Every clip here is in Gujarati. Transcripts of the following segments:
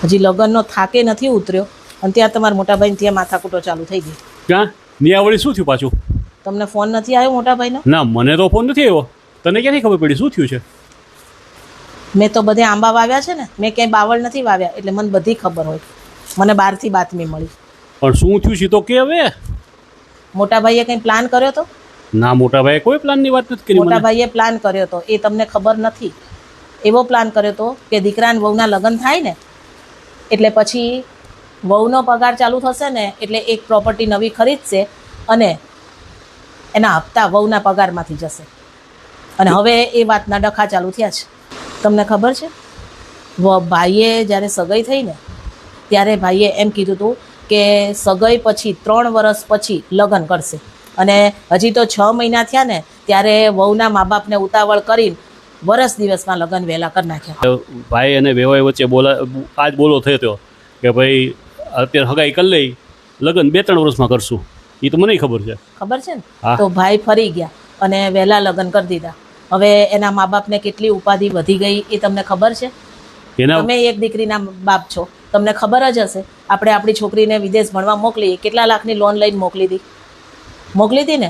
હજી લગ્નનો થાકે નથી ઉતર્યો અને ત્યાં તમારા મોટાભાઈને ત્યાં માથાકૂટો ચાલુ થઈ ગઈ. ક્યાં નિયાવળી શું થયું પાછું? તમને ફોન નથી આવ્યો મોટાભાઈનો? ના, મને તો ફોન નથી આવ્યો. તને ક્યાંથી ખબર પડી શું થયું છે? મેં તો બધે આંબા વાવ્યા છે ને, મેં ક્યાંય બાવળ નથી વાવ્યા, એટલે મને બધી ખબર હોય. મને બહારથી બાતમી મળી. પણ શું થયું છે તો કે હવે? મોટાભાઈએ કંઈ પ્લાન કર્યો તો? ના, મોટાભાઈએ કોઈ પ્લાનની વાત નથી કરી. મોટાભાઈએ પ્લાન કર્યો તો, એ તમને ખબર નથી. એવો પ્લાન કર્યો તો કે દીકરા અને વહુના લગ્ન થાય ને એટલે પછી વહુનો પગાર ચાલુ થશે ને એટલે એક પ્રોપર્ટી નવી ખરીદશે અને એના હપ્તા વહુના પગારમાંથી જશે. અને હવે એ વાતના ડખા ચાલુ થયા છે. તમને ખબર છે, ભાઈએ જ્યારે સગાઈ થઈ ને ત્યારે ભાઈએ એમ કીધું હતું કે સગાઈ પછી 3 વર્ષ પછી લગ્ન કરશે. અને હજી તો 6 મહિના થયા ને ત્યારે વહુના મા બાપને ઉતાવળ કરીને વર્ષ દિવસમાં લગ્ન વહેલા કરી નાખ્યા. ભાઈ અને વેવાઈ વચ્ચે આજ બોલો થયો હતો કે ભાઈ અત્યારે હગાઈ કરી લઈ, લગ્ન 2-3 વર્ષમાં કરશું. એ તો મને ખબર છે. ખબર છે ને? તો ભાઈ ફરી ગયા અને વહેલા લગ્ન કરી દીધા. હવે એના મા બાપને કેટલી ઉપાધિ વધી ગઈ એ તમને ખબર છે? તમે એક દીકરીના બાપ છો, તમને ખબર જ હશે. આપણે આપણી છોકરીને વિદેશ ભણવા મોકલી, કેટલા લાખની લોન લઈને મોકલી હતી ને?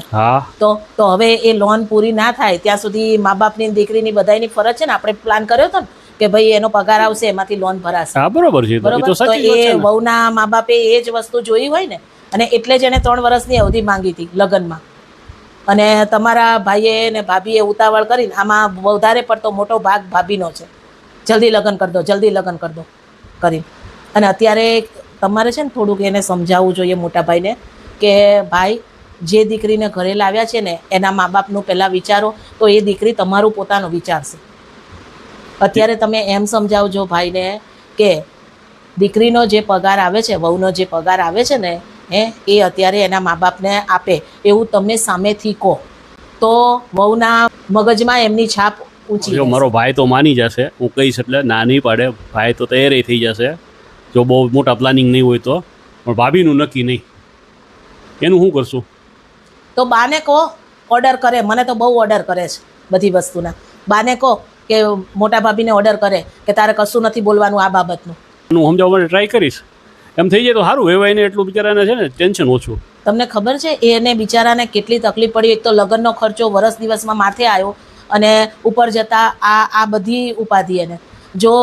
તો હવે એ લોન પૂરી ના થાય ત્યાં સુધી મા બાપની દીકરીની બધાની ફરજ છે ને. આપણે પ્લાન કર્યો હતો ને કે ભાઈ એનો પગાર આવશે એમાંથી લોન ભરાશે. બરોબર છે. બરોબર. તો એ વહુના મા બાપે એ જ વસ્તુ જોઈ હોય ને, અને એટલે જ એને 3 વર્ષની અવધિ માંગી હતી લગ્નમાં. અને તમારા ભાઈએ ને ભાભીએ ઉતાવળ કરીને, આમાં વધારે પડતો મોટો ભાગ ભાભીનો છે, જલ્દી લગ્ન કરી દો, જલ્દી લગ્ન કરી દો કરીને. અને અત્યારે તમારે છે ને થોડુંક એને સમજાવવું જોઈએ મોટા ભાઈને કે ભાઈ જે દીકરીને ઘરે લાવ્યા છે ને એના મા બાપનું પહેલાં વિચારો, તો એ દીકરી તમારું પોતાનું વિચારશે. અત્યારે તમે એમ સમજાવજો ભાઈને કે દીકરીનો જે પગાર આવે છે, વહુનો જે પગાર આવે છે ને એ અત્યારે એના મા બાપને આપે એવું તમને સામેથી કહો, તો વહુના મગજમાં એમની છાપ ઊંચી. જો મારો ભાઈ તો માની જશે, હું કહીશ એટલે ના નહીં પાડે. ભાઈ તો તૈયારી થઈ જશે જો બહુ મોટા પ્લાનિંગ નહીં હોય તો. પણ ભાભીનું નક્કી નહીં, એનું શું કરશું? તો બાને કહો ઓર્ડર કરે. મને તો બહુ ઓર્ડર કરે છે બધી વસ્તુના. બાને કહો કે મોટા ભાભીને ઓર્ડર કરે કે તારે કશું નથી બોલવાનું આ બાબતનું. હું સમજાવવા માટે ટ્રાય કરીશ. એમ થઈ જાય તો સારું. વેવાઈને એટલું બિચારાને છે ને ટેન્શન ઓછું. તમને ખબર છે એને બિચારાને કેટલી તકલીફ પડી? એક તો લગ્નનો ખર્ચો વર્ષ દિવસમાં માથે આવ્યો અને ઉપર જતાં આ બધી ઉપાધિ એને. જો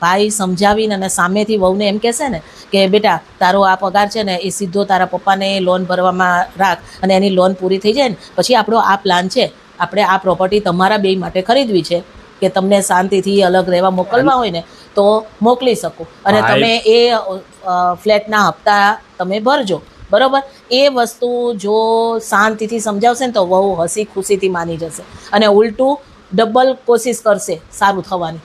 ભાઈ સમજાવીને અને સામેથી વહુને એમ કહેશે ને કે બેટા તારો આ પગાર છે ને એ સીધો તારા પપ્પાને લોન ભરવામાં રાખ, અને એની લોન પૂરી થઈ જાય ને પછી આપણો આ પ્લાન છે, આપણે આ પ્રોપર્ટી તમારા બે માટે ખરીદવી છે કે તમને શાંતિથી અલગ રહેવા મોકલવા હોય ને તો મોકલી શકો, અને તમે એ ફ્લેટના હપ્તા તમે ભરજો. બરાબર? એ વસ્તુ જો શાંતિથી સમજાવશે ને તો વહુ હસી ખુશીથી માની જશે અને ઉલટું ડબલ કોશિશ કરશે સારું થવાની.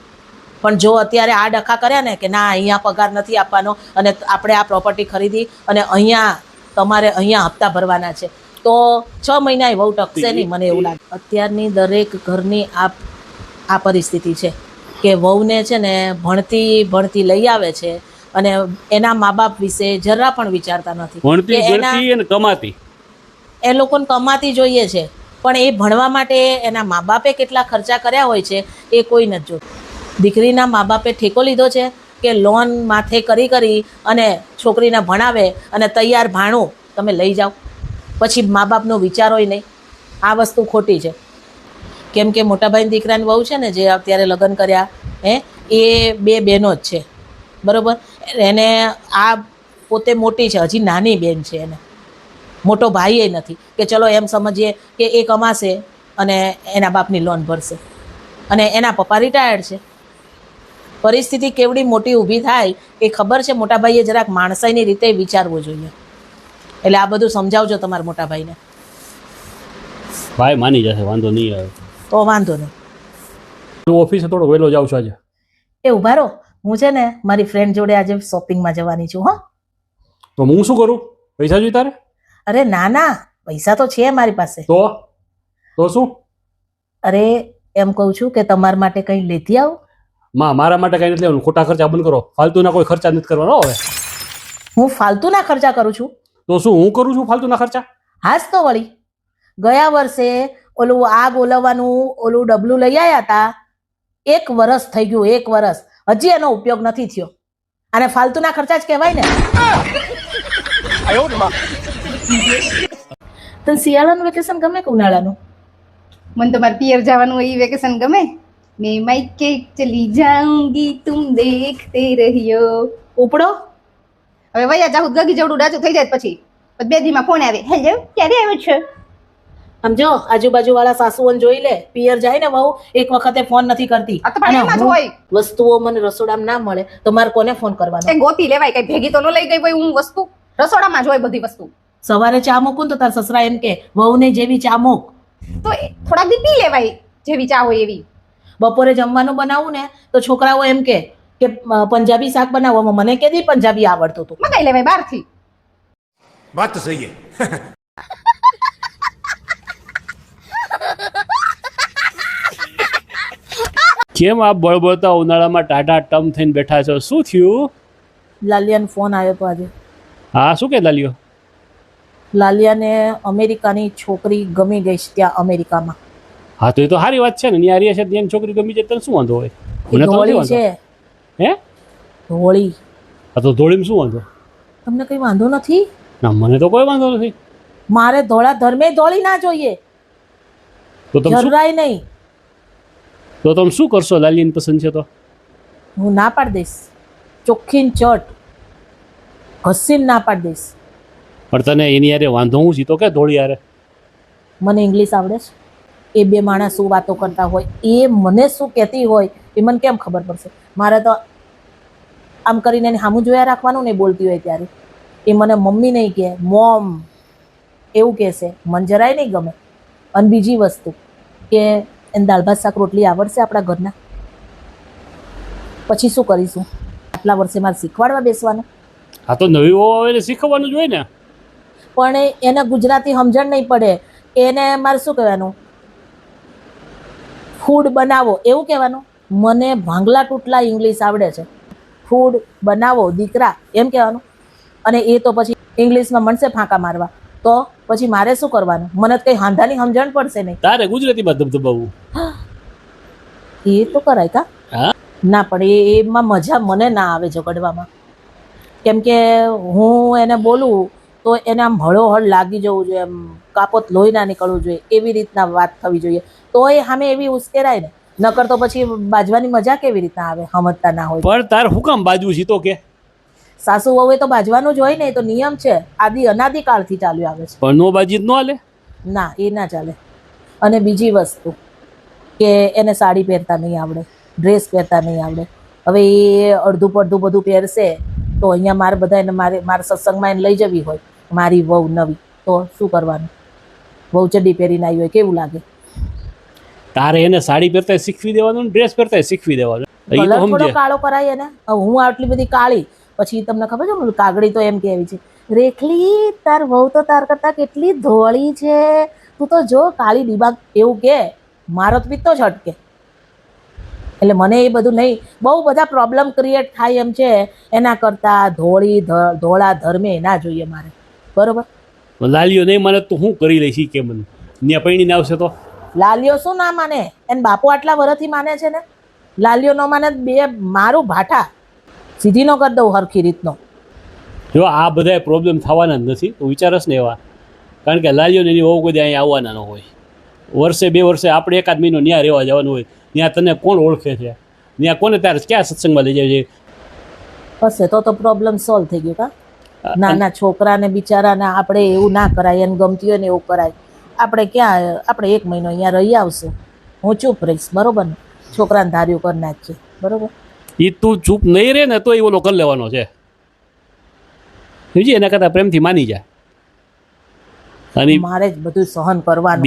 પણ જો અત્યારે આ ડખા કર્યા ને કે ના અહીંયા પગાર નથી આપવાનો અને આપણે આ પ્રોપર્ટી ખરીદી અને તમારે અહીંયા હપ્તા ભરવાના છે, તો 6 મહિના વહુ ટકશે નહીં, મને એવું લાગે. અત્યારની દરેક ઘરની આ પરિસ્થિતિ છે કે વહુને છે ને ભણતી લઈ આવે છે અને એના મા બાપ વિશે જરા પણ વિચારતા નથી. એ લોકોને કમાતી જોઈએ છે, પણ એ ભણવા માટે એના મા બાપે કેટલા ખર્ચા કર્યા હોય છે એ કોઈ નથી જોતું. દીકરીના મા બાપે ઠેકો લીધો છે કે લોન માથે કરી અને છોકરીને ભણાવે અને તૈયાર ભાણું તમે લઈ જાઓ, પછી મા બાપનો વિચારોય નહીં. આ વસ્તુ ખોટી છે. કેમ કે મોટાભાઈ દીકરાની વહુ છે ને જે અત્યારે લગ્ન કર્યા એ 2 બહેનો જ છે. બરાબર? એને આ પોતે મોટી છે, હજી નાની બેન છે, એને મોટો ભાઈ એ નથી કે ચલો એમ સમજીએ કે એ કમાશે અને એના બાપની લોન ભરશે, અને એના પપ્પા રિટાયર્ડ છે. પરિસ્થિતિ કેવડી મોટી ઊભી થાય એ ખબર છે. મોટાભાઈએ જરાક માણસાઈની રીતે વિચારવું જોઈએ. એટલે આ બધું સમજાવજો તમારા મોટાભાઈને. ભાઈ માની જશે, વાંધો નહીં આવે તો વાંધો નહીં. હું ઓફિસે થોડો વહેલો જાઉં છું આજે. એ ઉભા રહો, હું છે ને મારી ફ્રેન્ડ જોડે આજે શોપિંગમાં જવાની છું. હા, તો હું શું કરું? પૈસા જોઈએ તારે? અરે ના, પૈસા તો છે મારી પાસે. તો શું? અરે એમ કહું છું કે તમારા માટે કંઈ લેતી આવું. મારા માટે કંઈ નથી લેવાનું. ખોટા ખર્ચા બંધ કરો. ફાલતુના કોઈ ખર્ચા નથી કરવાનો. હવે હું ફાલતુના ખર્ચા કરું છું? તો શું હું કરું છું ફાલતુના ખર્ચા? હાસ તો વળી ગયા વર્ષે ઓલું આગ ઓલવવાનું ઓલું ડબલું લઈ આવ્યા હતા. 1 વર્ષ થઈ ગયું, 1 વર્ષ હજી એનો ઉપયોગ નથી થયો. આને ફાલતુના ખર્ચા જ કહેવાય ને. તને શિયાળાનું વેકેશન ગમે કે ઉનાળાનું? મને તો મારે પિયર જવાનું હોય એ વેકેશન ગમે. મેં માઈકે ચલી જાઉંગી તુમ દેખતે રહિયો. ઉપડો. હવે વયા જાઉં ગગી જેવડું ડાચું થઈ જાય પછી 2 દીમાં ફોન આવે, હેલો ક્યારે આવ્યો છો? સમજો આજુબાજુ વાળા સાસુઓને જોઈ લે, પિયર જાય ને વહુ એક વખતે ફોન નથી કરતી. આ તો પણ એમાં જ હોય. વસ્તુઓ મને રસોડામાં ના મળે તો મારે કોને ફોન કરવાનો? તે ગોતી લેવાય, કઈ ભેગી તો ન લઈ ગઈ હોય. હું વસ્તુ રસોડામાં જ હોય બધી વસ્તુ. સવારે ચા મૂકું તો તાર સસરા એમ કે વહુને જેવી ચા મૂક. તો થોડાક દી પી લેવાય જેવી ચા હોય એવી. બપોરે જમવાનું બનાવું ને તો છોકરાઓ એમ કે પંજાબી શાક બનાવો. મને કે દી પંજાબી આવડતું હતું. મંગાઈ લેવાય બહારથી. વાત તો સહી है. કેમ આપ બળબળતા ઉનાળામાં ટાટા ટમ થઈને બેઠા છો? શું થયું? લાલિયાનો ફોન આવ્યો તો આજે. હા, શું કે લાલ્યો? લાલિયાને અમેરિકાની છોકરી ગમી ગઈ છે ત્યાં અમેરિકામાં. હા, તો એ તો સારી વાત છે ને. ત્યાં રહે છે ત્યાં છોકરી ગમી જાય તને શું વાંધો હોય? એ મને તો નથી ધોળી વાંધો. છે. હે? ધોળી. હા, તો ધોળીમાં શું વાંધો? તમને કઈ વાંધો નથી? ના, મને તો કોઈ વાંધો નથી. મારે ધોળા ધર્મે ધોળી ના જોઈએ, તો તમે શું જરાય નહીં. તો તમે શું કરશો? લાલીને પસંદ છે તો? હું ના પાડી દઈશ, ચોખ્ખીન ચટ ઘસીને ના પાડી દઈશ. પણ તને એની યારે વાંધો હું છે તો કે ધોળી યારે? મને ઇંગ્લિશ આવડે છે. એ બે માણસ શું વાતો કરતા હોય, એ મને શું કહેતી હોય એ મને કેમ ખબર પડશે? મારે તો આમ કરીને એને સામું જોયા રાખવાનું ને બોલતી હોય ત્યારે. એ મને મમ્મી નહીં કહે, મોમ એવું કહેશે. મને જરાય નહીં ગમે. અને બીજી વસ્તુ કે એને દાળ ભાત શાક રોટલી આવડશે આપણા ઘરના? પછી શું કરીશું? આટલા વર્ષે મારે શીખવાડવા બેસવાનું? હા, તો નવી વહુ આવે એટલે શીખવવાનું જ હોય ને. પણ એને ગુજરાતી સમજણ નહીં પડે. એને મારે શું કહેવાનું? ફૂડ બનાવો એવું કહેવાનું? મને ભાંગલા તૂટલા ઇંગ્લિશ આવડે છે. ફૂડ બનાવો દીકરા એમ કહેવાનું. અને એ તો પછી ઇંગ્લિશમાં મનસે ફાંકા મારવા. તો પછી મારે શું કરવાનું? મને તો કંઈ હાંધાની સમજણ પડશે નહીં. તારે ગુજરાતીમાં ધબધબાવવું. એ તો કરાય કા? હા. ના, પણ એમાં મજા મને ના આવે ઝઘડવામાં. કેમ કે હું એને બોલું તો એને આમ હળોહળ લાગી જવું જોઈએ, એમ કાપોત લોહી ના નીકળવું જોઈએ, એવી રીતના વાત થવી જોઈએ. તો એ સામે એવી ઉશ્કેરાય ને. નકર તો પછી બાજવાની મજા કેવી રીતના આવે સમજતા ના હોય? પણ તાર હું કામ બાજવું છે તો કે? સાસુ વહુએ તો બાજવાનું જ હોય ને, એ તો નિયમ છે, આદિ અનાદિકાળથી ચાલ્યું આવે છે. પણ નો બાજી જ ન હાલે. ના, એ ના ચાલે. અને બીજી વસ્તુ કે એને સાડી પહેરતા નહીં આવડે, ડ્રેસ પહેરતા નહીં આવડે. હવે એ અડધું પડધું બધું પહેરશે તો અહીંયા મારે બધા એને મારા સત્સંગમાં એને લઈ જવી હોય, મારી વહુ નવી, તો શું કરવાનું? વહુ ચડ્ડી પહેરીને આવી હોય કેવું લાગે? તારે એને સાડી પહેરતા શીખવી દેવાનું, ડ્રેસ પહેરતા શીખવી દેવાનું. એ કલર તો થોડો સમજે. કાળો કરાય એને. હું આટલી બધી કાળી, પછી તમને ખબર છે ને કાગડી તો એમ કહેવી છે, રેખલી તાર વહુ તો તાર કરતા કેટલી ધોળી છે, તું તો જો કાળી ડિબાગ, એવું કે. મારો તો પિત્તો જ અટકે. એટલે મને એ બધું નહીં, બહુ બધા પ્રોબ્લેમ ક્રિએટ થાય એમ છે. એના કરતાં ધોળા ધર્મે ના જોઈએ મારે. બરોબર? લાલીઓ નહીં માને તો હું કરી લઈશ ઈ કે મને. ત્યાં પૈણીને આવશે તો? લાલીઓ શું ના માને? એને બાપુ આટલા વર્ષથી માને છે ને. લાલીઓ ન માને બે મારું ભાઠા સીધી ન કરી દઉં હરખી રીતનો. જો આ બધા પ્રોબ્લેમ થવાના જ નથી, તો વિચારસ ને એવા. કારણ કે લાલીઓને એની વહુ કોઈ અહીંયા આવવાના ન હોય. વર્ષે 2 વર્ષે આપણે એકાદ મહિનો ત્યાં રહેવા જવાનું હોય. ત્યાં તને કોણ ઓળખે છે? ત્યાં કોને તારે ક્યાં સત્સંગમાં લઈ જાય છે? હશે તો પ્રોબ્લેમ સોલ્વ થઈ ગયો કા? નાના છોકરાને બિચારાને આપણે એવું ના કરાય, એને ગમતી હોય ને એવું કરાય. આપણે ક્યાં, આપણે 1 મહિનો અહીંયા રહી આવશું, હું ચૂપ રહીશ, બરોબર ને? છોકરાને ધાર્યું કરી નાખીએ, બરોબર? એ તું ચૂપ નહીં રહે ને તો એ ઓલો કરી લેવાનો છે. સમજી? એના કરતાં પ્રેમથી માની જાય. અને મારે જ બધું સહન કરવાનું.